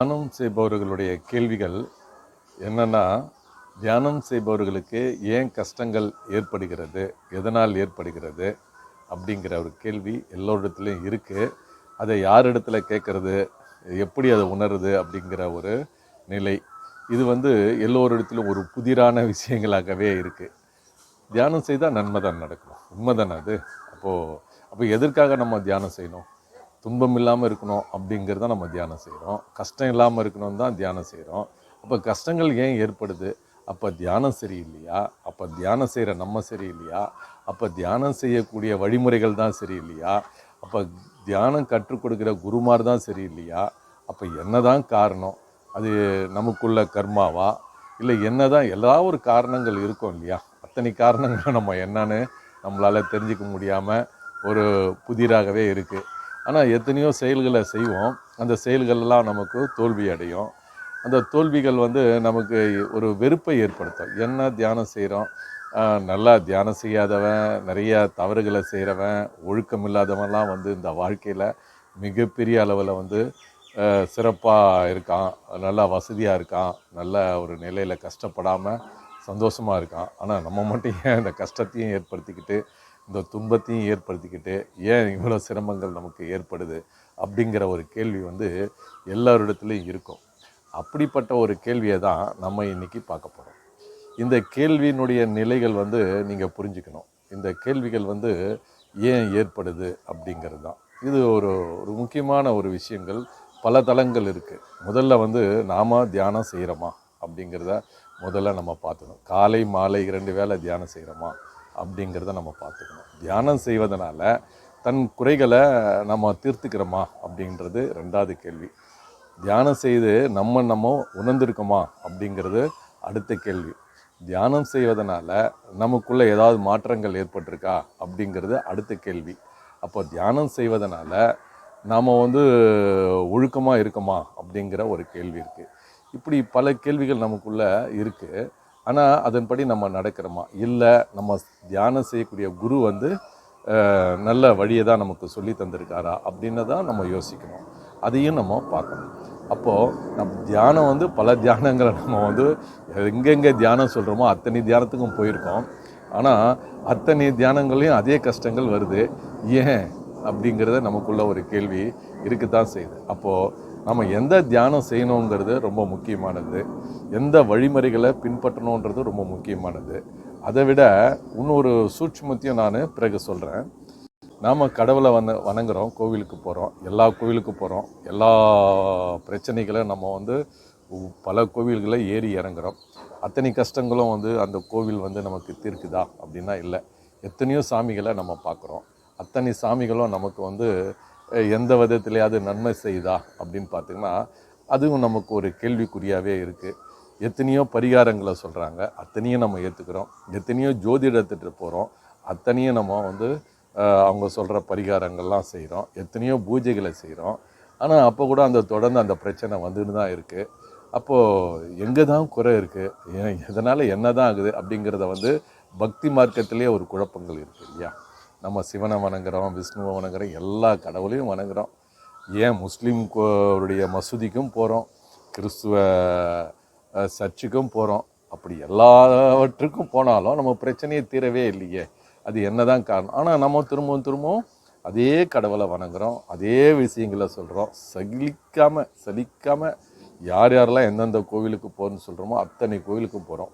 தியானம் செய்பவர்களுடைய கேள்விகள் என்னன்னா, தியானம் செய்பவர்களுக்கு ஏன் கஷ்டங்கள் ஏற்படுகிறது, எதனால் ஏற்படுகிறது அப்படிங்கிற ஒரு கேள்வி எல்லோரிடத்துலையும் இருக்குது. அதை யாரிடத்துல கேட்குறது, எப்படி அதை உணருது அப்படிங்கிற ஒரு நிலை. இது எல்லோரிடத்திலும் ஒரு புதிரான விஷயங்களாகவே இருக்குது. தியானம் செய்தால் நன்மை தான் நடக்கும், உண்மைதானே அது? அப்போ எதற்காக நம்ம தியானம் செய்யணும்? துன்பம் இல்லாமல் இருக்கணும் அப்படிங்கிறத நம்ம தியானம் செய்கிறோம். கஷ்டம் இல்லாமல் இருக்கணும் தான் தியானம் செய்கிறோம். அப்போ கஷ்டங்கள் ஏன் ஏற்படுது? அப்போ தியானம் சரியில்லையா? அப்போ தியானம் செய்கிற நம்ம சரியில்லையா? அப்போ தியானம் செய்யக்கூடிய வழிமுறைகள் தான் சரியில்லையா? அப்போ தியானம் கற்றுக் கொடுக்குற குருமார் தான் சரியில்லையா? அப்போ என்ன தான் காரணம்? அது நமக்குள்ள கர்மாவா? இல்லை என்ன தான்? எல்லா ஒரு காரணங்கள் இருக்கும் இல்லையா? அத்தனை காரணங்கள் நம்ம என்னன்னு நம்மளால் தெரிஞ்சிக்க முடியாமல் ஒரு புதிராகவே இருக்குது. ஆனால் எத்தனையோ செயல்களை செய்வோம், அந்த செயல்களெல்லாம் நமக்கு தோல்வி அடையும். அந்த தோல்விகள் நமக்கு ஒரு வெறுப்பை ஏற்படுத்தும். என்ன தியானம் செய்கிறோம், நல்லா தியானம் செய்யாதவன், நிறைய தவறுகளை செய்கிறவன், ஒழுக்கம் இல்லாதவன்லாம் இந்த வாழ்க்கையில் மிகப்பெரிய அளவில் சிறப்பாக இருக்கான், நல்லா வசதியாக இருக்கான், நல்ல ஒரு நிலையில் கஷ்டப்படாமல் சந்தோஷமாக இருக்கான். ஆனால் நம்ம மட்டும் ஏன் இந்த கஷ்டத்தையும் ஏற்படுத்திக்கிட்டு இந்த துன்பத்தையும் ஏற்படுத்திக்கிட்டு ஏன் இவ்வளோ சிரமங்கள் நமக்கு ஏற்படுது அப்படிங்கிற ஒரு கேள்வி எல்லாரிடத்துலையும் இருக்கும். அப்படிப்பட்ட ஒரு கேள்வியை தான் நம்ம இன்றைக்கி பார்க்க போகிறோம். இந்த கேள்வியினுடைய நிலைகள் நீங்கள் புரிஞ்சுக்கணும். இந்த கேள்விகள் ஏன் ஏற்படுது அப்படிங்கிறது தான். இது ஒரு முக்கியமான ஒரு விஷயங்கள். பல தளங்கள் இருக்குது. முதல்ல நாம் தியானம் செய்கிறோமா அப்படிங்கிறத முதல்ல நம்ம பார்த்துக்கணும். காலை மாலை 2 வேளை தியானம் செய்கிறோமா அப்படிங்கிறத நம்ம பார்த்துக்கணும். தியானம் செய்வதனால தன் குறைகளை நம்ம தீர்த்துக்கிறோமா அப்படின்றது 2வது கேள்வி. தியானம் செய்து நம்ம உணர்ந்திருக்கோமா அப்படிங்கிறது அடுத்த கேள்வி. தியானம் செய்வதனால நமக்குள்ளே ஏதாவது மாற்றங்கள் ஏற்பட்டிருக்கா அப்படிங்கிறது அடுத்த கேள்வி. அப்போ தியானம் செய்வதனால நாம் ஒழுக்கமாக இருக்கோமா அப்படிங்கிற ஒரு கேள்வி இருக்குது. இப்படி பல கேள்விகள் நமக்குள்ளே இருக்குது. ஆனால் அதன்படி நம்ம நடக்கிறோமா, இல்லை நம்ம தியானம் செய்யக்கூடிய குரு நல்ல வழியை தான் நமக்கு சொல்லி தந்திருக்காரா அப்படின்னு தான் நம்ம யோசிக்கணும். அதையும் நம்ம பார்க்கணும். அப்போது தியானம் பல தியானங்களை நம்ம எங்கெங்கே தியானம் சொல்கிறோமோ அத்தனை தியானத்துக்கும் போயிருக்கோம். ஆனால் அத்தனை தியானங்களையும் அதே கஷ்டங்கள் வருது. ஏன் அப்படிங்கிறத நமக்குள்ள ஒரு கேள்வி இருக்குத்தான் செய்யுது. அப்போது நம்ம எந்த தியானம் செய்யணுங்கிறது ரொம்ப முக்கியமானது, எந்த வழிமுறைகளை பின்பற்றணுன்றது ரொம்ப முக்கியமானது. அதை விட இன்னொரு சூட்சுமத்தையும் நான் பிறகு சொல்கிறேன். நாம் கடவுளை வணங்குறோம், கோவிலுக்கு போகிறோம், எல்லா கோவிலுக்கு போகிறோம், எல்லா பிரச்சனைகளை நம்ம பல கோவில்களை ஏறி இறங்குறோம். அத்தனை கஷ்டங்களும் அந்த கோவில் நமக்கு தீர்க்குதா அப்படின்னா இல்லை. எத்தனையோ சாமிகளை நம்ம பார்க்குறோம். அத்தனை சாமிகளும் நமக்கு எந்த விதத்துலையாவது நன்மை செய்யுதா அப்படின்னு பார்த்திங்கன்னா அதுவும் நமக்கு ஒரு கேள்விக்குறியாகவே இருக்குது. எத்தனையோ பரிகாரங்களை சொல்கிறாங்க, அத்தனையும் நம்ம ஏற்றுக்கிறோம். எத்தனையோ ஜோதிடத்திட்டு போகிறோம், அத்தனையும் நம்ம அவங்க சொல்கிற பரிகாரங்கள்லாம் செய்கிறோம். எத்தனையோ பூஜைகளை செய்கிறோம். ஆனால் அப்போ கூட தொடர்ந்து அந்த பிரச்சனை வந்துன்னு தான் இருக்குது. அப்போது எங்கே தான் குறை இருக்குது, எதனால் என்ன தான் ஆகுது அப்படிங்கிறத பக்தி மார்க்கத்திலே ஒரு குழப்பங்கள் இருக்குது இல்லையா? நம்ம சிவனை வணங்குறோம், விஷ்ணுவை வணங்குறோம், எல்லா கடவுளையும் வணங்குறோம். ஏன் முஸ்லீம்களுடைய மசூதிக்கும் போகிறோம், கிறிஸ்துவ சர்ச்சுக்கும் போகிறோம். அப்படி எல்லாவற்றுக்கும் போனாலும் நம்ம பிரச்சனையை தீரவே இல்லையே. அது என்ன தான் காரணம்? ஆனால் நம்ம திரும்பவும் அதே கடவுளை வணங்குறோம், அதே விஷயங்களை சொல்கிறோம். சலிக்காமல் யாரெல்லாம் எந்தெந்த கோவிலுக்கு போகிறோன்னு சொல்கிறோமோ அத்தனை கோவிலுக்கும் போகிறோம்.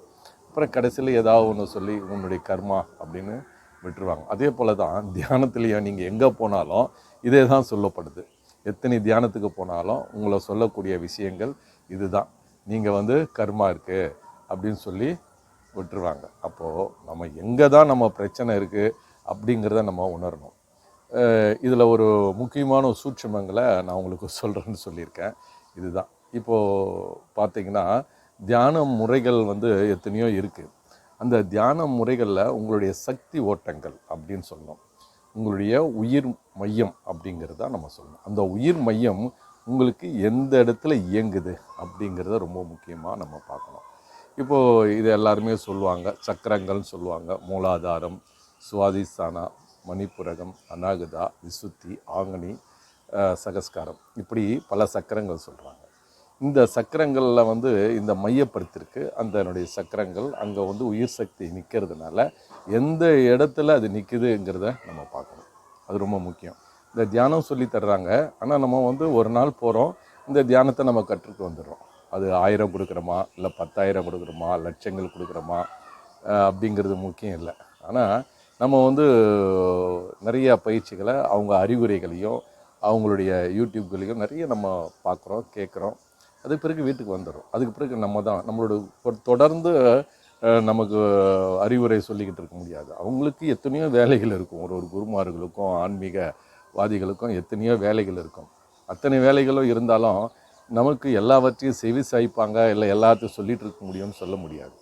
அப்புறம் கடைசியில் ஏதாவது ஒன்று சொல்லி உன்னுடைய கர்மா அப்படின்னு விட்டுருவாங்க. அதே போல் தான் தியானத்துலேயே நீங்கள் எங்கே போனாலும் இதே தான் சொல்லப்படுது. எத்தனை தியானத்துக்கு போனாலும் உங்களை சொல்லக்கூடிய விஷயங்கள் இது தான். நீங்கள் கர்மா இருக்குது அப்படின்னு சொல்லி விட்டுருவாங்க. அப்போது நம்ம எங்கே தான் நம்ம பிரச்சனை இருக்குது அப்படிங்கிறத நம்ம உணரணும். இதில் ஒரு முக்கியமான சூட்சுமங்களை நான் உங்களுக்கு சொல்கிறேன்னு சொல்லியிருக்கேன். இதுதான். இப்போது பார்த்திங்கன்னா தியான முறைகள் எத்தனையோ இருக்குது. அந்த தியான முறைகளில் உங்களுடைய சக்தி ஓட்டங்கள் அப்படின்னு சொல்லணும். உங்களுடைய உயிர் மையம் அப்படிங்கிறத நம்ம சொல்லணும். அந்த உயிர் மையம் உங்களுக்கு எந்த இடத்துல இயங்குது அப்படிங்கிறத ரொம்ப முக்கியமாக நம்ம பார்க்கணும். இப்போது இது எல்லாருமே சொல்லுவாங்க, சக்கரங்கள்னு சொல்லுவாங்க. மூலாதாரம், சுவாதிஸ்தானா, மணிப்புரகம், அநாகதா, விசுத்தி, ஆங்கனி, சகஸ்காரம், இப்படி பல சக்கரங்கள் சொல்கிறாங்க. இந்த சக்கரங்களில் வந்து இந்த மையப்படுத்திருக்கு அந்த என்னுடைய சக்கரங்கள் அங்கே வந்து உயிர் சக்தி நிற்கிறதுனால எந்த இடத்துல அது நிற்குதுங்கிறத நம்ம பார்க்கணும். அது ரொம்ப முக்கியம். இந்த தியானம் சொல்லி தர்றாங்க, ஆனால் நம்ம வந்து ஒரு நாள் போகிறோம், இந்த தியானத்தை நம்ம கற்றுட்டு வந்துடுறோம். அது 1000 கொடுக்குறோமா இல்லை 10,000 கொடுக்குறோமா லட்சங்கள் கொடுக்குறோமா அப்படிங்கிறது முக்கியம் இல்லை. ஆனால் நம்ம வந்து நிறைய பயிற்சிகளை அவங்க அறிவுரைகளையும் அவங்களுடைய யூடியூப்களையும் நிறைய நம்ம பார்க்குறோம், கேட்குறோம். அதுக்கு பிறகு வீட்டுக்கு வந்துடும். அதுக்கு பிறகு நம்ம தான் நம்மளோட தொடர்ந்து நமக்கு அறிவுரை சொல்லிக்கிட்டு இருக்க முடியாது. அவங்களுக்கு எத்தனையோ வேலைகள் இருக்கும். ஒரு குருமார்களுக்கும் ஆன்மீகவாதிகளுக்கும் எத்தனையோ வேலைகள் இருக்கும். அத்தனை வேலைகளும் இருந்தாலும் நமக்கு எல்லாவற்றையும் செவி சாய்ப்பாங்க, இல்லை எல்லாத்தையும் சொல்லிகிட்டு இருக்க முடியும்னு சொல்ல முடியாது.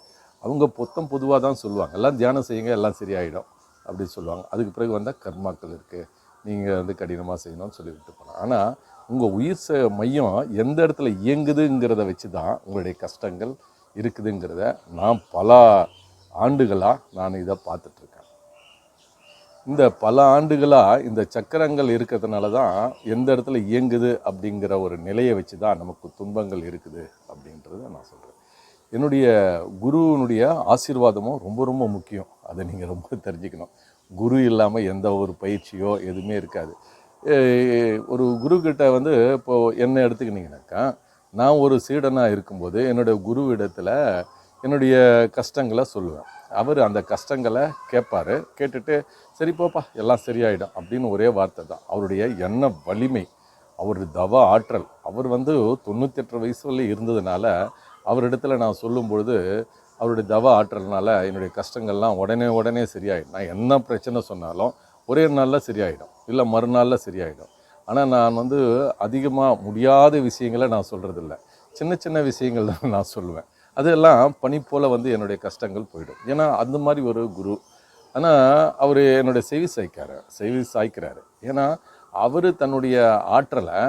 அவங்க பொதுவாக தான் சொல்லுவாங்க, எல்லாம் தியானம் செய்யுங்க எல்லாம் சரியாயிடும் அப்படின்னு சொல்லுவாங்க. அதுக்கு பிறகு வந்தால் கர்மாக்கள் இருக்குது, நீங்கள் வந்து கடினமாக செய்யணும்னு சொல்லி விட்டு போகலாம். ஆனால் உங்கள் உயிர் மையம் எந்த இடத்துல இயங்குதுங்கிறத வச்சு தான் உங்களுடைய கஷ்டங்கள் இருக்குதுங்கிறத நான் பல ஆண்டுகளாக நான் இதை பார்த்துட்ருக்கேன். இந்த பல ஆண்டுகளாக இந்த சக்கரங்கள் இருக்கிறதுனால தான் எந்த இடத்துல இயங்குது அப்படிங்கிற ஒரு நிலையை வச்சு தான் நமக்கு துன்பங்கள் இருக்குது அப்படின்றத நான் சொல்கிறேன். என்னுடைய குருவினுடைய ஆசீர்வாதமும் ரொம்ப ரொம்ப முக்கியம். அதை நீங்கள் ரொம்ப தெரிஞ்சுக்கணும். குரு இல்லாமல் எந்த ஒரு பயிற்சியோ எதுவுமே இருக்காது. ஒரு குருக்கிட்ட வந்து இப்போது என்ன எடுத்துக்கிட்டிங்கனாக்கா, நான் ஒரு சீடனாக இருக்கும்போது என்னுடைய குருவிடத்தில் என்னுடைய கஷ்டங்களை சொல்லுவேன். அவர் அந்த கஷ்டங்களை கேட்பார். கேட்டுட்டு சரி போப்பா எல்லாம் சரியாயிடும் அப்படின்னு ஒரே வார்த்தை தான். அவருடைய எண்ண வலிமை, அவர் தவ ஆற்றல், அவர் வந்து 98 வயசுல இருந்ததுனால அவரிடத்துல நான் சொல்லும் பொழுது அவருடைய தவ ஆற்றல்னால என்னுடைய கஷ்டங்கள்லாம் உடனே சரியாயிடும். நான் என்ன பிரச்சனை சொன்னாலும் ஒரே நாளில் சரியாயிடும், இல்லை மறுநாளில் சரியாயிடும். ஆனால் நான் வந்து அதிகமாக முடியாத விஷயங்களை நான் சொல்கிறதில்ல, சின்ன விஷயங்கள் தான் நான் சொல்லுவேன். அதெல்லாம் பனி போல் வந்து என்னுடைய கஷ்டங்கள் போயிடும். ஏன்னா அந்த மாதிரி ஒரு குரு. ஆனால் அவர் என்னுடைய செவி சாய்க்கிறாரு. ஏன்னா அவர் தன்னுடைய ஆற்றலை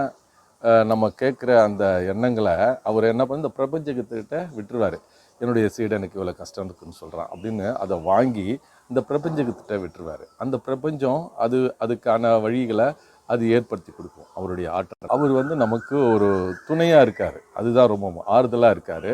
நம்ம கேட்குற அந்த எண்ணங்களை அவர் என்ன பண்ண இந்த பிரபஞ்சத்துக்கிட்ட விட்டுருவார். என்னுடைய சீடனுக்கு இவ்வளோ கஷ்டம் இருக்குன்னு சொல்கிறான் அப்படின்னு அதை வாங்கி இந்த பிரபஞ்சத்துக்கிட்ட விட்டுருவார். அந்த பிரபஞ்சம் அதுக்கான வழிகளை அது ஏற்படுத்தி கொடுக்கும். அவருடைய ஆற்றல், அவர் வந்து நமக்கு ஒரு துணையாக இருக்கார். அதுதான் ரொம்ப ஆறுதலாக இருக்கார்.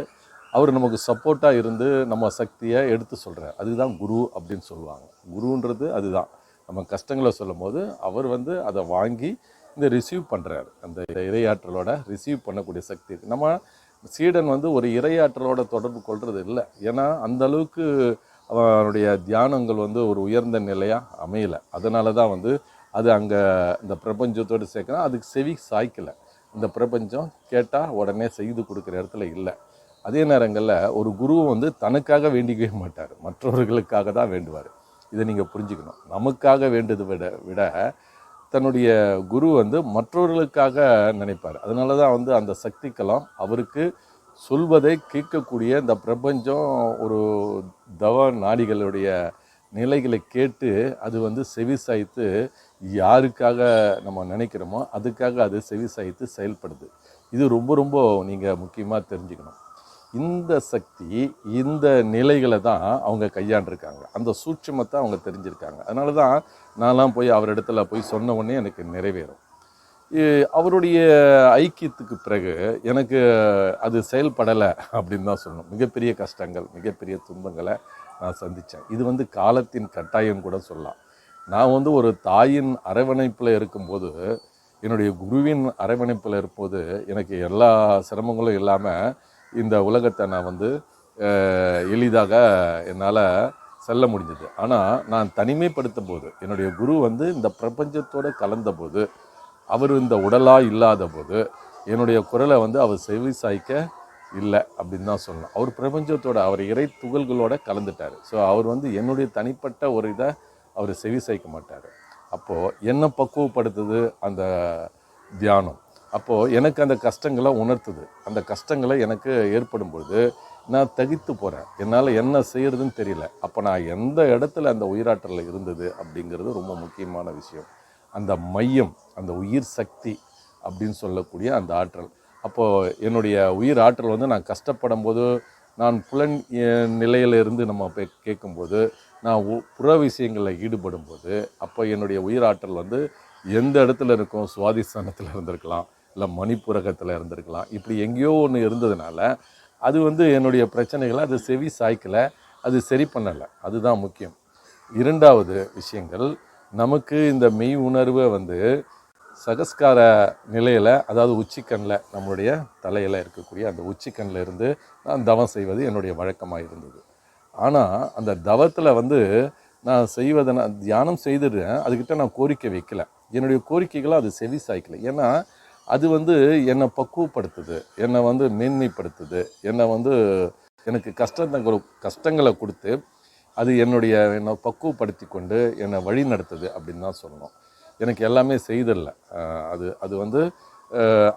அவர் நமக்கு சப்போர்ட்டாக இருந்து நம்ம சக்தியை எடுத்து சொல்கிறார். அதுதான் குரு அப்படின்னு சொல்லுவாங்க. குருன்றது அதுதான். நம்ம கஷ்டங்களை சொல்லும் போது அவர் வந்து அதை வாங்கி இந்த ரிசீவ் பண்ணுறாரு. அந்த இறையாற்றலோட ரிசீவ் பண்ணக்கூடிய சக்தி இருக்குது. நம்ம சீடன் வந்து ஒரு இறையாற்றலோட தொடர்பு கொள்வது இல்லை. ஏன்னா அந்த அளவுக்கு அவனுடைய தியானங்கள் வந்து ஒரு உயர்ந்த நிலையாக அமையலை. அதனால தான் வந்து அது அங்கே இந்த பிரபஞ்சத்தோடு சேர்க்கணும். அதுக்கு செவி சாய்க்கலை. இந்த பிரபஞ்சம் கேட்டால் உடனே செய்து கொடுக்குற இடத்துல இல்லை. அதே நேரங்களில் ஒரு குரு வந்து தனக்காக வேண்டிக்கவே மாட்டார், மற்றவர்களுக்காக தான் வேண்டுவார். இதை நீங்கள் புரிஞ்சுக்கணும். நமக்காக வேண்டுவதை விட தன்னுடைய குரு வந்து மற்றவர்களுக்காக நினைப்பார். அதனால தான் வந்து அந்த சக்திக்கெல்லாம் அவருக்கு சொல்வதை கேட்கக்கூடிய இந்த பிரபஞ்சம் ஒரு தவ நாடிகளுடைய நிலைகளை கேட்டு அது வந்து செவி சாய்த்து யாருக்காக நம்ம நினைக்கிறோமோ அதுக்காக அது செவி சாய்த்து செயல்படுது. இது ரொம்ப நீங்கள் முக்கியமாக தெரிஞ்சுக்கணும். இந்த சக்தி இந்த நிலைகளை தான் அவங்க கையாண்டிருக்காங்க. அந்த சூட்சுமத்தை அவங்க தெரிஞ்சிருக்காங்க. அதனால தான் நான்லாம் போய் அவரிடத்துல போய் சொன்ன உடனே எனக்கு நிறைவேறும். அவருடைய ஐக்கியத்துக்கு பிறகு எனக்கு அது செயல்படலை அப்படின்னு தான் சொல்லணும். மிகப்பெரிய கஷ்டங்கள், மிகப்பெரிய துன்பங்களை நான் சந்தித்தேன். இது வந்து காலத்தின் கட்டாயம் கூட சொல்லலாம். நான் வந்து ஒரு தாயின் அரவணைப்பில் இருக்கும்போது, என்னுடைய குருவின் அரவணைப்பில் இருப்போது எனக்கு எல்லா சிரமங்களும் இல்லாமல் இந்த உலகத்தை நான் வந்து எளிதாக என்னால் செல்ல முடிஞ்சது. ஆனால் நான் தனிமைப்படுத்தும் போது, என்னுடைய குரு வந்து இந்த பிரபஞ்சத்தோடு கலந்த போது, அவர் இந்த உடலாக இல்லாத போது என்னுடைய குரலை வந்து அவர் செவி சாய்க்க இல்லை அப்படின்னு தான் சொல்லணும். அவர் பிரபஞ்சத்தோட, அவர் இறை துகள்களோட கலந்துட்டார். ஸோ அவர் வந்து என்னுடைய தனிப்பட்ட ஒரு இதை அவர் செவி சாய்க்க மாட்டார். அப்போது என்னை பக்குவப்படுத்துது அந்த தியானம். அப்போது எனக்கு அந்த கஷ்டங்களை உணர்த்துது. அந்த கஷ்டங்களை எனக்கு ஏற்படும் பொழுது நான் தகித்து போகிறேன். என்னால் என்ன செய்கிறதுன்னு தெரியல. அப்போ நான் எந்த இடத்துல அந்த உயிராற்றலில் இருந்தது அப்படிங்கிறது ரொம்ப முக்கியமான விஷயம். அந்த மையம், அந்த உயிர் சக்தி அப்படின்னு சொல்லக்கூடிய அந்த ஆற்றல். அப்போது என்னுடைய உயிர் ஆற்றல் வந்து நான் கஷ்டப்படும் போது, நான் புலன் நிலையிலிருந்து நம்ம கேட்கும்போது, நான் புற விஷயங்களில் ஈடுபடும் போது, அப்போ என்னுடைய உயிர் ஆற்றல் வந்து எந்த இடத்துல இருக்கும், சுவாதிஸ்தானத்தில் இருந்திருக்கலாம், இல்லை மணிப்புரகத்தில் இருந்திருக்கலாம். இப்படி எங்கேயோ ஒன்று இருந்ததுனால அது என்னுடைய பிரச்சனைகளை அது செவி சாய்க்கலை, அது சரி பண்ணலை. அதுதான் முக்கியம். இரண்டாவது விஷயங்கள், நமக்கு இந்த மெய் உணர்வை சகஸ்கார நிலையில், அதாவது உச்சிக்கண்ணில், நம்மளுடைய தலையில் இருக்கக்கூடிய அந்த உச்சிக்கண்ணில் இருந்து நான் தவம் செய்வது என்னுடைய வழக்கமாக இருந்தது. ஆனால் அந்த தவத்தில் நான் செய்வதை நான் தியானம் செய்துடுறேன், அதுக்கிட்ட நான் கோரிக்கை வைக்கலை. என்னுடைய கோரிக்கைகளை அது செவி சாய்க்கலை. ஏன்னா அது என்னை பக்குவப்படுத்துது, என்னை மேன்மைப்படுத்துது, என்னை எனக்கு கஷ்டங்களை கொடுத்து அது என்னை பக்குவப்படுத்தி கொண்டு என்னை வழி நடத்துது அப்படின்னு தான் சொல்லணும். எனக்கு எல்லாமே செய்தில்லை. அது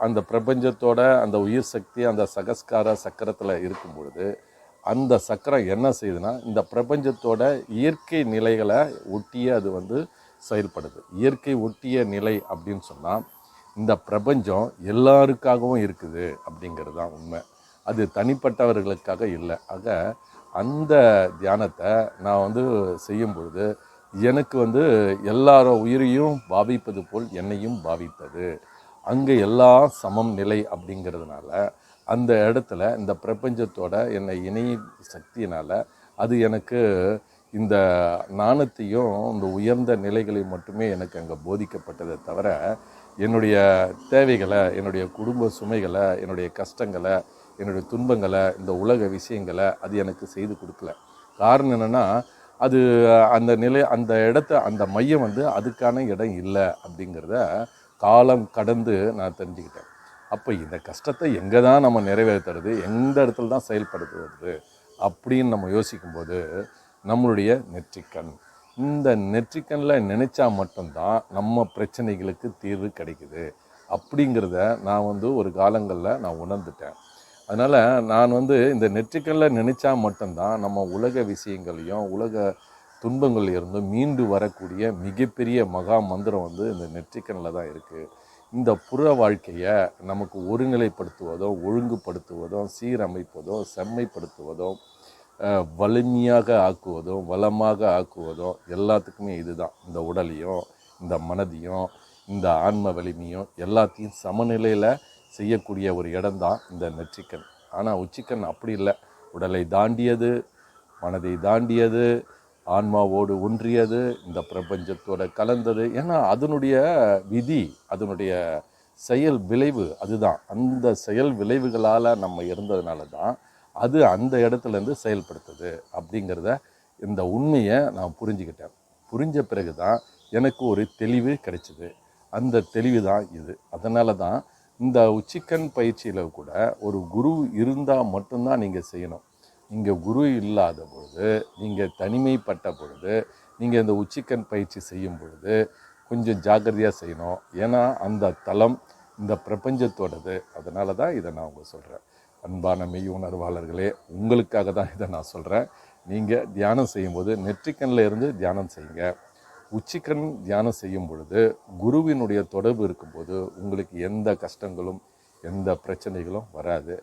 அந்த பிரபஞ்சத்தோட அந்த உயிர் சக்தி அந்த சகஸ்கார சக்கரத்தில் இருக்கும் பொழுது அந்த சக்கரம் என்ன செய்யுதுன்னா, இந்த பிரபஞ்சத்தோட இயற்கை நிலைகளை ஒட்டியே அது செயல்படுது. இயற்கை ஒட்டிய நிலை அப்படின்னு சொன்னால் இந்த பிரபஞ்சம் எல்லாருக்காகவும் இருக்குது அப்படிங்கிறது தான் உண்மை. அது தனிப்பட்டவர்களுக்காக இல்லை. ஆக அந்த தியானத்தை நான் செய்யும் பொழுது எனக்கு எல்லார உயிரையும் பாவிப்பது போல் என்னையும் பாவித்தது. அங்கே எல்லாம் சமம் நிலை அப்படிங்கிறதுனால அந்த இடத்துல இந்த பிரபஞ்சத்தோட என்னை இணைய சக்தியினால் அது எனக்கு இந்த ஞானத்தையும் இந்த உயர்ந்த நிலைகளை மட்டுமே எனக்கு அங்கே போதிக்கப்பட்டதை தவிர என்னுடைய தேவைகளை, என்னுடைய குடும்ப சுமைகளை, என்னுடைய கஷ்டங்களை, என்னுடைய துன்பங்களை, இந்த உலக விஷயங்களை அது எனக்கு செய்து கொடுக்கல. காரணம் என்னென்னா, அது அந்த நிலை, அந்த அந்த மையம் அதுக்கான இடம் இல்லை அப்படிங்கிறத காலம் கடந்து நான் தெரிஞ்சுக்கிட்டேன். அப்போ இந்த கஷ்டத்தை எங்கே தான் நம்ம நிறைவேற்றுறது, எந்த இடத்துல தான் செயல்படுத்துவது அப்படின்னு நம்ம யோசிக்கும்போது நம்மளுடைய நெற்றிக்கண், இந்த நெற்றிக்கண்ணில் நினச்சா மட்டும்தான் நம்ம பிரச்சனைகளுக்கு தீர்வு கிடைக்குது அப்படிங்கிறத நான் ஒரு காலங்களில் நான் உணர்ந்துட்டேன். அதனால் நான் இந்த நெற்றிக்கண்ணில் நினச்சா மட்டும்தான் நம்ம உலக விஷயங்களையும் உலக துன்பங்கள் இருந்தும் மீண்டு வரக்கூடிய மிகப்பெரிய மகா மந்திரம் இந்த நெற்றிக்கண்ணில் தான் இருக்குது. இந்த புற வாழ்க்கையை நமக்கு ஒருநிலைப்படுத்துவதோ, ஒழுங்குபடுத்துவதோ, சீரமைப்பதோ, செம்மைப்படுத்துவதோ, வலிமையாக ஆக்குவதோ, வளமாக ஆக்குவதோ எல்லாத்துக்குமே இதுதான். இந்த உடலையும் இந்த மனதையும் இந்த ஆன்ம வலிமையும் எல்லாத்தையும் சமநிலையில் செய்யக்கூடிய ஒரு இடம்தான் இந்த நெற்றிக்கண். ஆனால் உச்சிக்கண் அப்படி இல்லை. உடலை தாண்டியது, மனதை தாண்டியது, ஆன்மாவோடு ஒன்றியது, இந்த பிரபஞ்சத்தோடு கலந்தது. ஏன்னா அதனுடைய விதி, அதனுடைய செயல் விளைவு அதுதான். அந்த செயல் விளைவுகளால் நம்ம இருந்ததுனால தான் அது அந்த இடத்துலேருந்து செயல்படுத்துது அப்படிங்கிறத, இந்த உண்மையை நான் புரிஞ்சுக்கிட்டேன். புரிஞ்ச பிறகு தான் எனக்கு ஒரு தெளிவு கிடைச்சிது. அந்த தெளிவு தான் இது. அதனால தான் இந்த உச்சிக்கண் பயிற்சியில் கூட ஒரு குரு இருந்தால் மட்டும்தான் நீங்கள் செய்யணும். நீங்கள் குரு இல்லாத பொழுது, நீங்கள் தனிமைப்பட்ட பொழுது, நீங்கள் இந்த உச்சிக்கண் பயிற்சி செய்யும் பொழுது கொஞ்சம் ஜாக்கிரதையாக செய்யணும். ஏன்னா அந்த தலம் இந்த பிரபஞ்சத்தோடது. அதனால தான் இதை நான் உங்களுக்கு சொல்கிறேன். அன்பான மெய் உணர்வாளர்களே, உங்களுக்காக தான் இதை நான் சொல்கிறேன். நீங்கள் தியானம் செய்யும்போது நெற்றிக்கண்ணில் இருந்து தியானம் செய்யுங்க. உச்சிக்கண் தியானம் செய்யும் பொழுது குருவினுடைய தொடர்பு இருக்கும்போது உங்களுக்கு எந்த கஷ்டங்களும் எந்த பிரச்சனைகளும் வராது.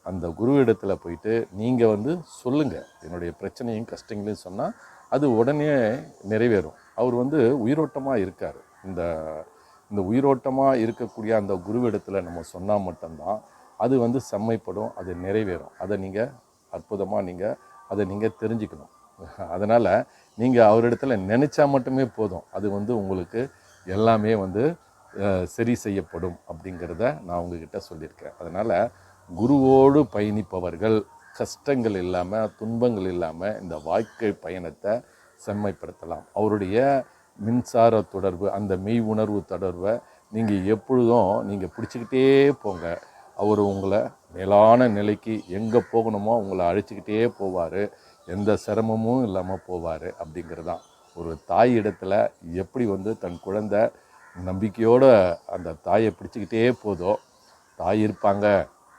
அந்த குரு இடத்துல போயிட்டு நீங்கள் சொல்லுங்கள், என்னுடைய பிரச்சனையும் கஷ்டங்களையும் சொன்னால் அது உடனே நிறைவேறும். அவர் உயிரோட்டமாக இருக்கார். இந்த உயிரோட்டமாக இருக்கக்கூடிய அந்த குருவிடத்தில் நம்ம சொன்னால் மட்டும்தான் அது செம்மைப்படும், அது நிறைவேறும். அதை நீங்கள் அற்புதமாக அதை நீங்கள் தெரிஞ்சுக்கணும். அதனால் நீங்கள் அவரிடத்துல நினச்சா மட்டுமே போதும், அது உங்களுக்கு எல்லாமே சரி செய்யப்படும் அப்படிங்கிறத நான் உங்ககிட்ட சொல்லியிருக்கேன். அதனால் குருவோடு பயணிப்பவர்கள் கஷ்டங்கள் இல்லாமல், துன்பங்கள் இல்லாமல் இந்த வாழ்க்கை பயணத்தை செம்மைப்படுத்தலாம். அவருடைய மின்சார தொடர்பு, அந்த மெய் உணர்வு தொடர்பை நீங்கள் எப்பொழுதும் நீங்கள் பிடிச்சிக்கிட்டே போங்க. அவர் உங்களை மேலான நிலைக்கு எங்கே போகணுமோ உங்களை அழைச்சிக்கிட்டே போவார். எந்த சிரமமும் இல்லாமல் போவார் அப்படிங்கிறது தான். ஒரு தாய் இடத்துல எப்படி தன் குழந்தை நம்பிக்கையோடு அந்த தாயை பிடிச்சிக்கிட்டே போதோ, தாய் இருப்பாங்க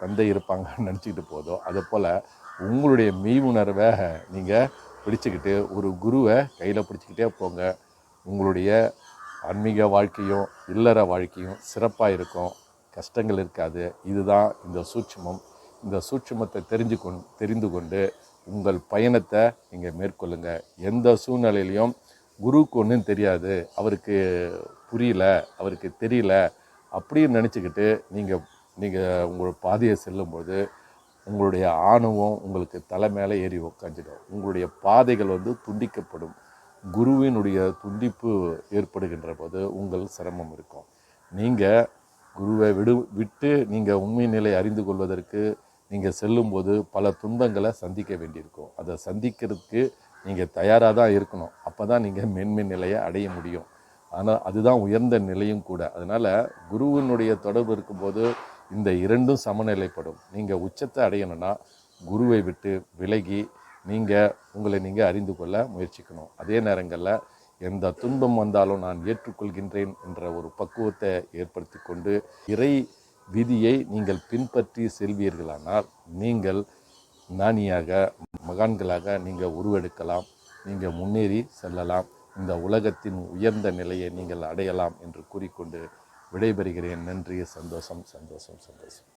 தந்தை இருப்பாங்கன்னு நினச்சிக்கிட்டு போதோ, அதை போல் உங்களுடைய மெய் உணர்வை நீங்கள் பிடிச்சிக்கிட்டு ஒரு குருவை கையில் பிடிச்சிக்கிட்டே போங்க. உங்களுடைய ஆன்மீக வாழ்க்கையும் இல்லற வாழ்க்கையும் சிறப்பாக இருக்கும், கஷ்டங்கள் இருக்காது. இதுதான் இந்த சூட்சுமம். இந்த சூட்சுமத்தை தெரிந்து கொண்டு உங்கள் பயணத்தை நீங்கள் மேற்கொள்ளுங்கள். எந்த சூழ்நிலையிலையும் குருவுக்கு ஒன்றும் தெரியாது, அவருக்கு புரியல, அவருக்கு தெரியல அப்படின்னு நினச்சிக்கிட்டு நீங்கள் உங்களோட பாதையை செல்லும்போது உங்களுடைய ஆணவம் உங்களுக்கு தலை மேலே ஏறி உக்காஞ்சிடும். உங்களுடைய பாதைகள் துண்டிக்கப்படும். குருவினுடைய துண்டிப்பு ஏற்படுகின்ற போது உங்கள் சிரமம் இருக்கும். நீங்கள் குருவை விட்டு நீங்கள் உண்மை நிலை அறிந்து கொள்வதற்கு நீங்கள் செல்லும்போது பல துன்பங்களை சந்திக்க வேண்டியிருக்கும். அதை சந்திக்கிறதுக்கு நீங்கள் தயாராக தான் இருக்கணும். அப்போ தான் நீங்கள் மேன்மை நிலையை அடைய முடியும். ஆனால் அதுதான் உயர்ந்த நிலையும் கூட. அதனால் குருவினுடைய தொடர்பு இருக்கும்போது இந்த இரண்டும் சமநிலைப்படும். நீங்கள் உச்சத்தை அடையணும்னா குருவை விட்டு விலகி உங்களை நீங்கள் அறிந்து கொள்ள முயற்சிக்கணும். அதே நேரங்களில் எந்த துன்பம் வந்தாலும் நான் ஏற்றுக்கொள்கின்றேன் என்ற ஒரு பக்குவத்தை ஏற்படுத்தி கொண்டு இறை விதியை நீங்கள் பின்பற்றி செல்வீர்களானால் நீங்கள் ஞானியாக மகான்களாக நீங்கள் உருவெடுக்கலாம். நீங்கள் முன்னேறி செல்லலாம். இந்த உலகத்தின் உயர்ந்த நிலையை நீங்கள் அடையலாம் என்று கூறிக்கொண்டு விடைபெறுகிறேன். நன்றி. சந்தோஷம்.